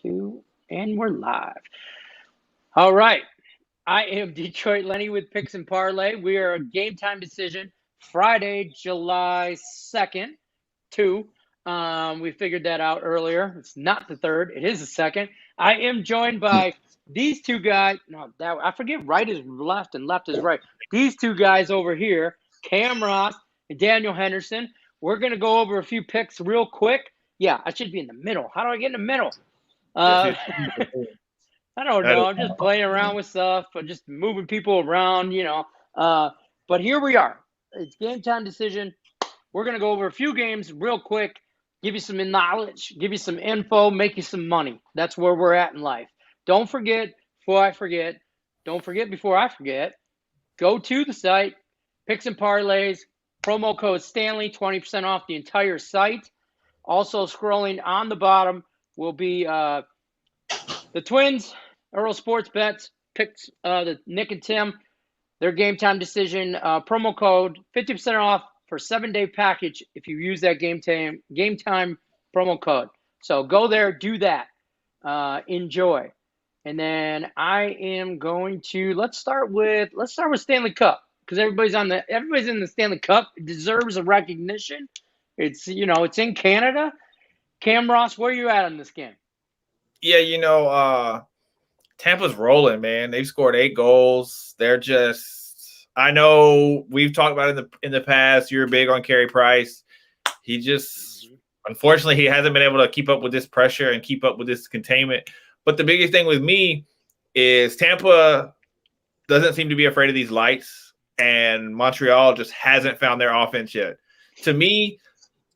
2, and we're live. All right. I am Detroit Lenny with Picks and Parlay. We are a game time decision Friday, July 2nd, 2. We figured that out earlier. It's not the 3rd. It is the 2nd. I am joined by these two guys. No, I forget right is left and left is right. These two guys over here, Cam Ross and Daniel Henderson. We're going to go over a few picks real quick. Yeah, I should be in the middle. How do I get in the middle? I don't know. I'm just playing around with stuff, but just moving people around, But here we are. It's game time decision. We're going to go over a few games real quick, give you some knowledge, give you some info, make you some money. That's where we're at in life. Don't forget, before I forget, go to the site, Picks and Parlays, promo code Stanley, 20% off the entire site. Also scrolling on the bottom will be the Twins, Earl Sports Bets, picks the Nick and Tim, their game time decision promo code 50% off for 7-day package if you use that game time promo code. So go there, do that, enjoy, and then I am going to let's start with Stanley Cup because everybody's in the Stanley Cup. It deserves a recognition. It's it's in Canada. Cam Ross, where are you at on this game? Yeah, Tampa's rolling, man. They've scored 8 goals. They're just – I know we've talked about it in the past. You're big on Carey Price. He just – unfortunately, he hasn't been able to keep up with this pressure and keep up with this containment. But the biggest thing with me is Tampa doesn't seem to be afraid of these lights, and Montreal just hasn't found their offense yet. To me,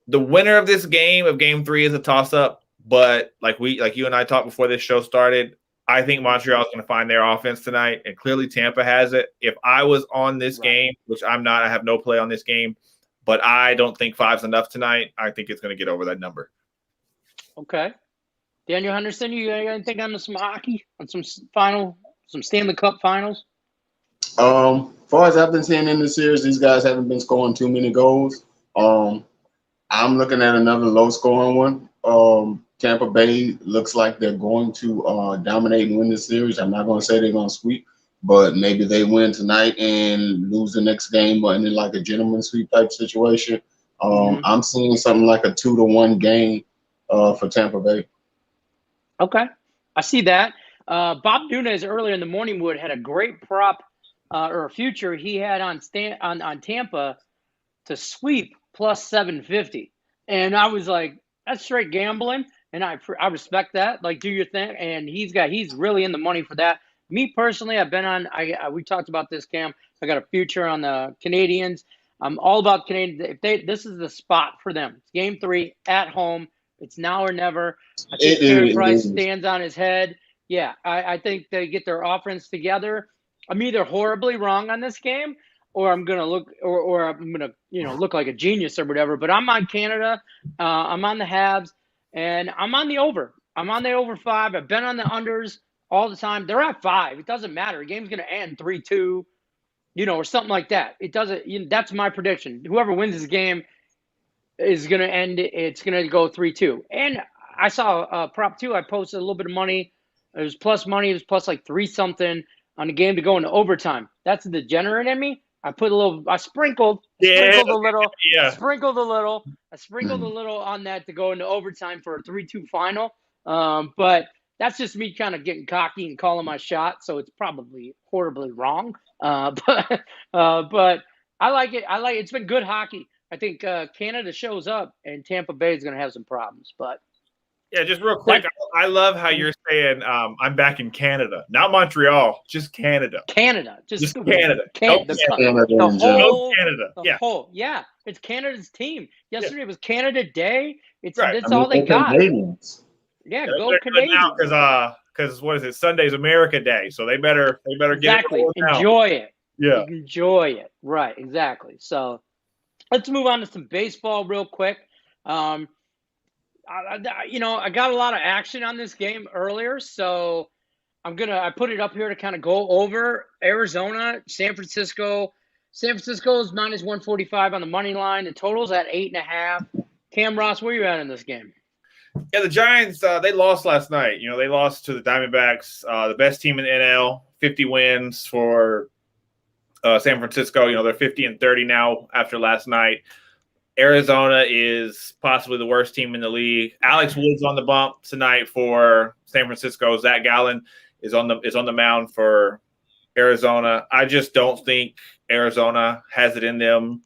the winner of this game, of Game 3, is a toss-up. But like you and I talked before this show started, I think Montreal is going to find their offense tonight, and clearly Tampa has it. If I was on this game, which I'm not, I have no play on this game, but I don't think 5's enough tonight. I think it's going to get over that number. Okay. Daniel Henderson, you got anything on some hockey, on some Stanley Cup finals? Far as I've been seeing in the series, these guys haven't been scoring too many goals. I'm looking at another low-scoring one. Tampa Bay looks like they're going to dominate and win the series. I'm not going to say they're going to sweep, but maybe they win tonight and lose the next game, but in like a gentleman's sweep type situation. I'm seeing something like a 2-1 game for Tampa Bay. Okay, I see that. Bob Nunez earlier in the morning had a great prop or a future he had on Tampa to sweep plus 750, and I was like, that's straight gambling. And I respect that. Like, do your thing. And he's really in the money for that. Me personally, I've been on. We talked about this, Cam. I got a future on the Canadians. I'm all about Canadians. This is the spot for them. It's Game 3 at home. It's now or never. I think Carey Price stands on his head. Yeah, I think they get their offense together. I'm either horribly wrong on this game, or I'm gonna look, or I'm gonna look like a genius or whatever. But I'm on Canada. I'm on the Habs. And I'm on the over. I'm on the over 5. I've been on the unders all the time. They're at 5. It doesn't matter. The game's going to end 3-2, or something like that. It doesn't. That's my prediction. Whoever wins this game is going to end. It's going to go 3-2. And I saw prop 2. I posted a little bit of money. It was plus money. It was plus like 3-something on the game to go into overtime. That's the degenerate in me. I sprinkled a little on that to go into overtime for a 3-2 final. But that's just me kind of getting cocky and calling my shot. So it's probably horribly wrong. But I like it. It's been good hockey. I think Canada shows up and Tampa Bay is going to have some problems, but. Yeah, just real quick, I love how you're saying I'm back in Canada, not Montreal, just Canada. Canada, just Canada. The whole, yeah, it's Canada's team. Yesterday it was Canada Day. It's all they got. Canadians. Yeah, go Canadians. Because what is it? Sunday's America Day, so they better get it. Enjoy it. Yeah, enjoy it. Right, exactly. So let's move on to some baseball real quick. I got a lot of action on this game earlier, so I put it up here to kind of go over Arizona, San Francisco. San Francisco is minus 145 on the money line. The total's at 8.5. Cam Ross, where you at in this game? Yeah, the Giants, they lost last night. They lost to the Diamondbacks, the best team in the NL, 50 wins for San Francisco. They're 50-30 now after last night. Arizona is possibly the worst team in the league. Alex Wood's on the bump tonight for San Francisco. Zach Gallen is on the mound for Arizona. I just don't think Arizona has it in them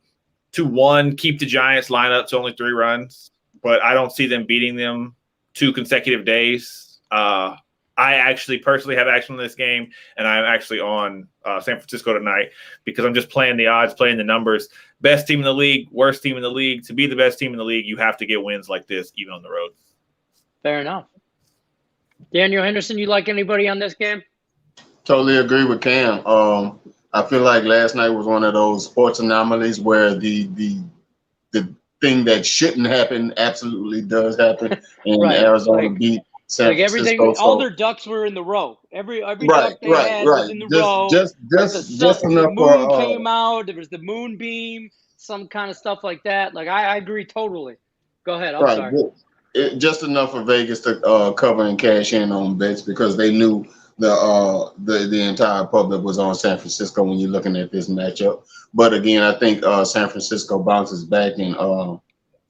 to, one, keep the Giants lineup to only 3 runs, but I don't see them beating them 2 consecutive days. I actually personally have action on this game, and I'm actually on San Francisco tonight because I'm just playing the odds, playing the numbers. Best team in the league, worst team in the league. To be the best team in the league, you have to get wins like this, even on the road. Fair enough. Daniel Henderson, you like anybody on this game? Totally agree with Cam. I feel like last night was one of those sports anomalies where the thing that shouldn't happen absolutely does happen, and Right. Arizona beat San Francisco. Everything, all their ducks were in the row. Every duck they had was in the row. Just enough the moon came out. There was the moonbeam, some kind of stuff like that. Like I agree totally. Go ahead. I'm sorry. Just enough for Vegas to cover and cash in on bets because they knew the entire public was on San Francisco when you're looking at this matchup. But again, I think San Francisco bounces back and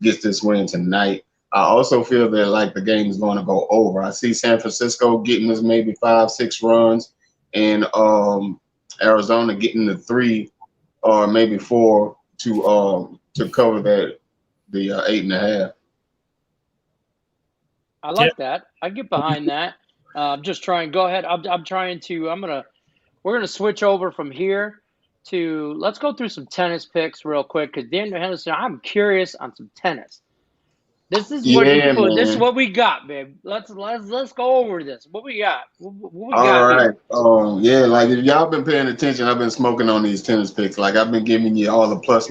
gets this win tonight. I also feel that like the game is going to go over. I see San Francisco getting us maybe 5-6 runs, and Arizona getting the 3 or maybe 4 to cover the 8.5. I like that. I get behind that. I'm just trying. Go ahead. I'm trying to. We're gonna switch over from here to. Let's go through some tennis picks real quick because Daniel Henderson. I'm curious on some tennis. This is what this is what we got, babe. Let's go over this. What we got? What we got? All right. Yeah, like if y'all been paying attention, I've been smoking on these tennis picks. Like I've been giving you all the plus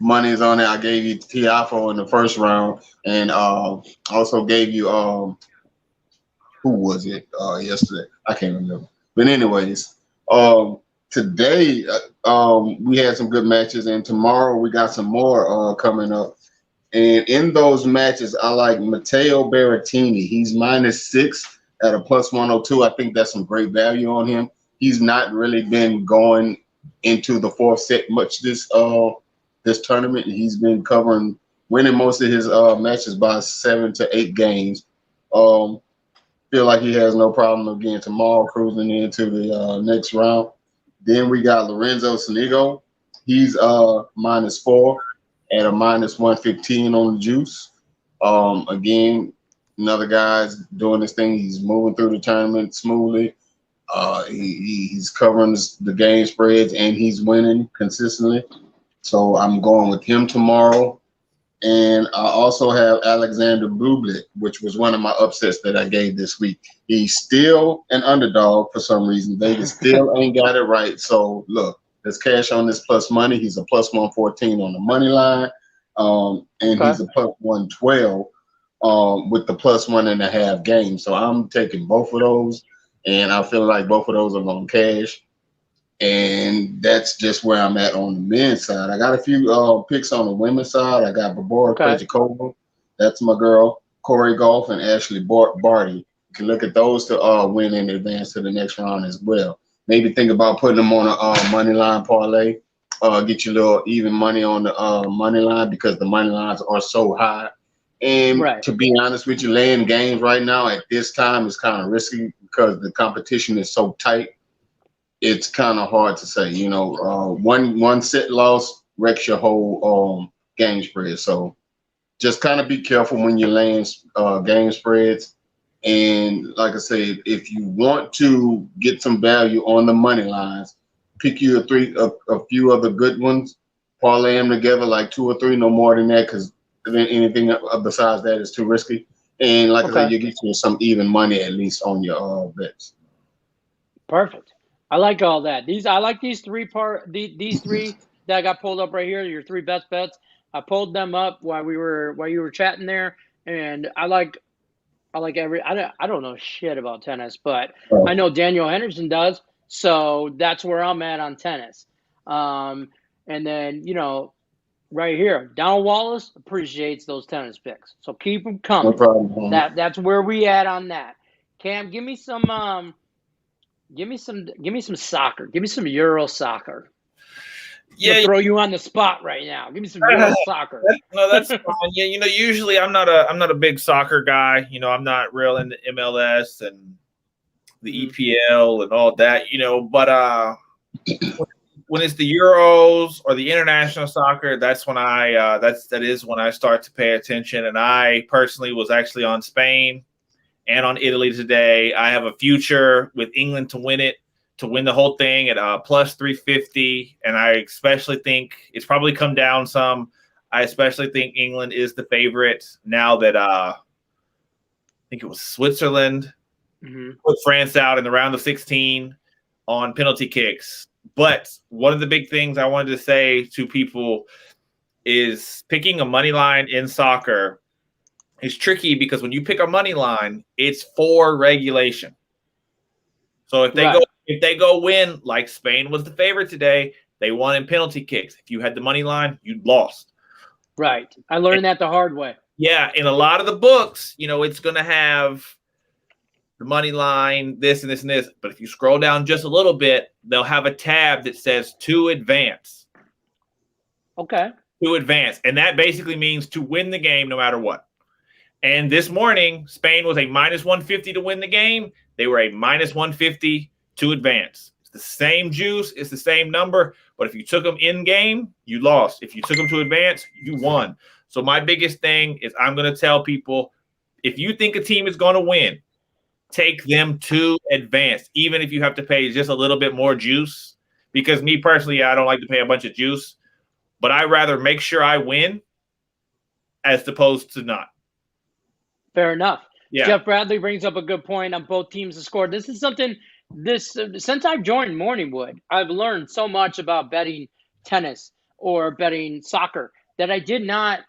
monies on it. I gave you Tiafo in the first round, and also gave you who was it yesterday? I can't remember. But anyways, today we had some good matches, and tomorrow we got some more coming up. And in those matches, I like Matteo Berrettini. He's -6 at a +102. I think that's some great value on him. He's not really been going into the 4th set much this tournament. He's been winning most of his matches by 7 to 8 games. Feel like he has no problem again tomorrow cruising into the next round. Then we got Lorenzo Sonigo. He's -4 at a -115 on the juice. Again, another guy's doing this thing. He's moving through the tournament smoothly. He's covering the game spreads and he's winning consistently. So I'm going with him tomorrow. And I also have Alexander Bublik, which was one of my upsets that I gave this week. He's still an underdog for some reason. Vegas still ain't got it right. So look, there's cash on this plus money. He's a +114 on the money line. And he's a +112 with the +1.5 game. So I'm taking both of those, and I feel like both of those are going to cash. And that's just where I'm at on the men's side. I got a few picks on the women's side. I got Barbora Krejcikova. That's my girl. Corey Golf and Ashley Barty. You can look at those to win and advance to the next round as well. Maybe think about putting them on a money line parlay. Get you a little even money on the money line because the money lines are so high. And to be honest with you, laying games right now at this time is kind of risky because the competition is so tight. It's kind of hard to say. One set loss wrecks your whole game spread. So just kind of be careful when you're laying game spreads. And like I said, if you want to get some value on the money lines, pick you a few other good ones, parlay them together like 2 or 3, no more than that, because anything besides that is too risky. And like I said, you get you some even money at least on your bets. Perfect. I like all that. I like these three that got pulled up right here. Your 3 best bets. I pulled them up while you were chatting there, and I don't know shit about tennis, but I know Daniel Henderson does, so that's where I'm at on tennis. And then right here. Donald Wallace appreciates those tennis picks, so keep them No coming. problem. Homie. That's where we at on that. Cam, give me some soccer. Give me some Euro soccer. I'm Yeah, gonna throw you on the spot right now. Give me some Euro soccer. no, that's fine. Yeah, usually I'm not a big soccer guy. I'm not real into MLS and the EPL and all that. But when it's the Euros or the international soccer, that's when that is when I start to pay attention. And I personally was actually on Spain and on Italy today. I have a future with England to win it, to win the whole thing at plus 350. And I especially think it's probably come down some. I especially think England is the favorite now that I think it was Switzerland put France out in the round of 16 on penalty kicks. But one of the big things I wanted to say to people is picking a money line in soccer is tricky because when you pick a money line, it's for regulation. So if they go win, like Spain was the favorite today, they won in penalty kicks. If you had the money line, you lost. Right. I learned that the hard way. Yeah, in a lot of the books, it's going to have the money line, this and this and this. But if you scroll down just a little bit, they'll have a tab that says to advance. Okay. To advance. And that basically means to win the game no matter what. And this morning, Spain was a minus 150 to win the game. They were a minus 150 to advance. It's the same juice. It's the same number. But if you took them in game, you lost. If you took them to advance, you won. So my biggest thing is I'm going to tell people, if you think a team is going to win, take them to advance, even if you have to pay just a little bit more juice. Because me personally, I don't like to pay a bunch of juice. But I'd rather make sure I win as opposed to not. Fair enough. Yeah. Jeff Bradley brings up a good point on both teams to score. This is something since I've joined Morningwood, I've learned so much about betting tennis or betting soccer that I did not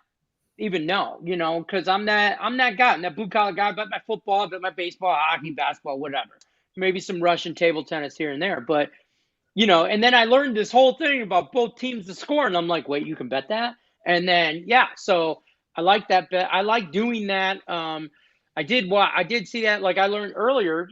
even know, because I'm that guy. I'm that blue collar guy. I bet my football, I bet my baseball, hockey, basketball, whatever. Maybe some Russian table tennis here and there. But, and then I learned this whole thing about both teams to score. And I'm like, wait, you can bet that? And then, so I like that bet. I like doing that. I did see that. Like I learned earlier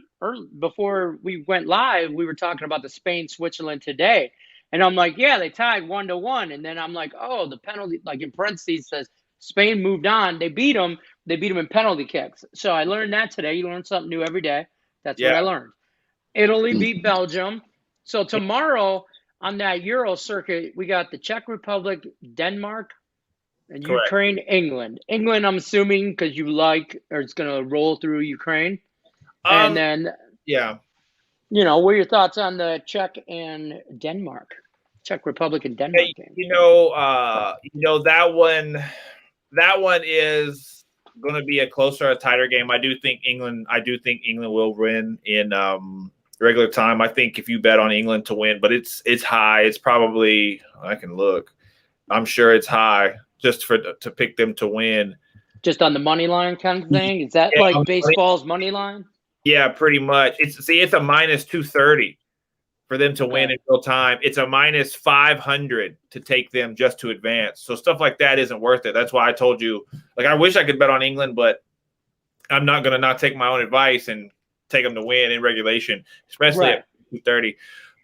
before we went live, we were talking about the Spain-Switzerland today. And I'm like, yeah, they tied 1-1. And then I'm like, oh, the penalty, like in parentheses says, Spain moved on. They beat them. They beat them in penalty kicks. So I learned that today. You learn something new every day. That's what I learned. Italy beat Belgium. So tomorrow on that Euro circuit, we got the Czech Republic, Denmark, and Correct. Ukraine, England. England, I'm assuming, because you or it's going to roll through Ukraine. And then, what are your thoughts on the Czech and Denmark? Czech Republic and Denmark game? That one is going to be a tighter game. I do think England will win in regular time. I think if you bet on England to win, but it's high. It's probably, I can look. I'm sure it's high just to pick them to win. Just on the money line kind of thing? Is that like baseball's money line? Yeah, pretty much. It's a minus 230 for them to win in real time. It's a minus 500 to take them just to advance. So stuff like that isn't worth it. That's why I told you, like, I wish I could bet on England, but I'm not going to not take my own advice and take them to win in regulation, especially at 230.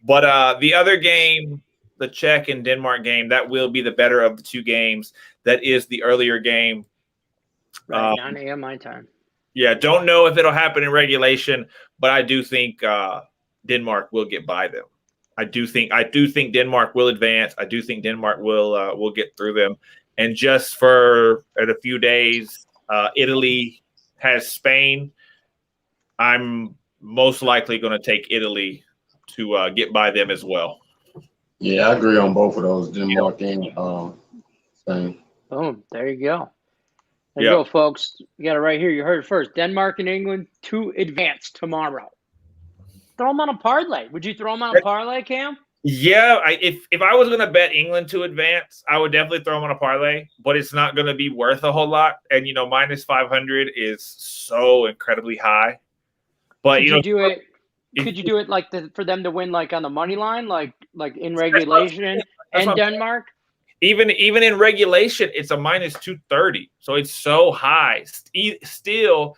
But the other game, the Czech and Denmark game, that will be the better of the two games. That is the earlier game. 9 a.m. my time. Yeah, don't know if it'll happen in regulation, but I do think Denmark will get by them. I do think Denmark will advance. I do think Denmark will get through them. And just for a few days, Italy has Spain. I'm most likely going to take Italy to get by them as well. Yeah, I agree on both of those, Denmark and Spain. Boom, there you go. There you go, folks. You got it right here. You heard it first. Denmark and England to advance tomorrow. Throw them on a parlay. Would you throw them on a parlay, Cam? Yeah, if I was going to bet England to advance, I would definitely throw them on a parlay, but it's not going to be worth a whole lot. And, minus 500 is so incredibly high. But, could you do it like for them to win, like on the money line, like in regulation and Denmark? Even in regulation, it's a minus 230. So it's so high still.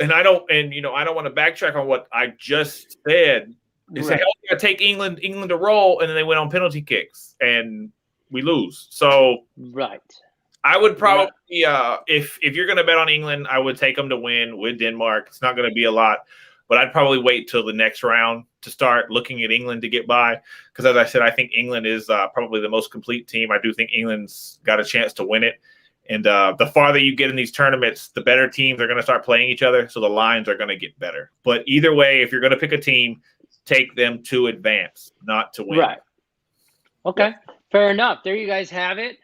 And I don't want to backtrack on what I just said. They said, "Oh, take England to roll," and then they went on penalty kicks, and we lose. So I would probably, if you're going to bet on England, I would take them to win with Denmark. It's not going to be a lot, but I'd probably wait till the next round to start looking at England to get by. Because as I said, I think England is probably the most complete team. I do think England's got a chance to win it. And the farther you get in these tournaments, the better teams are going to start playing each other. So the lines are going to get better. But either way, if you're going to pick a team, take them to advance, not to win. Right. Okay. Fair enough. There you guys have it.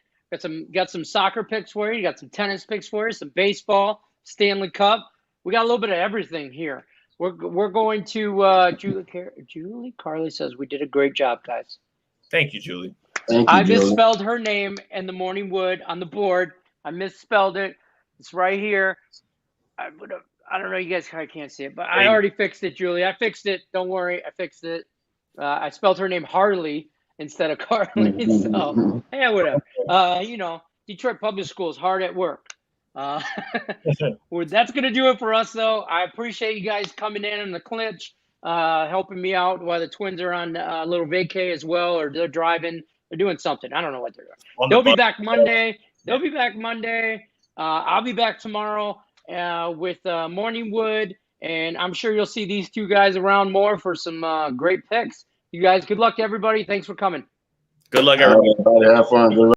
Got some soccer picks for you. You got some tennis picks for you. Some baseball, Stanley Cup. We got a little bit of everything here. We're going to Julie Carly says we did a great job, guys. Thank you, Julie. I misspelled her name in the morning wood on the board. I misspelled it. It's right here. I don't know. You guys can't see it, but I already fixed it, Julie. I fixed it. Don't worry. I fixed it. I spelled her name Harley instead of Carly. So, hey, whatever. Detroit Public Schools, hard at work. That's going to do it for us, though. I appreciate you guys coming in the clinch, helping me out while the Twins are on a little vacay as well, or they're driving. They're doing something. I don't know what they're doing. They'll be back Monday. I'll be back tomorrow with Morning Wood, and I'm sure you'll see these two guys around more for some great picks. You guys, good luck to everybody. Thanks for coming. Good luck, everybody. Have fun. Good luck.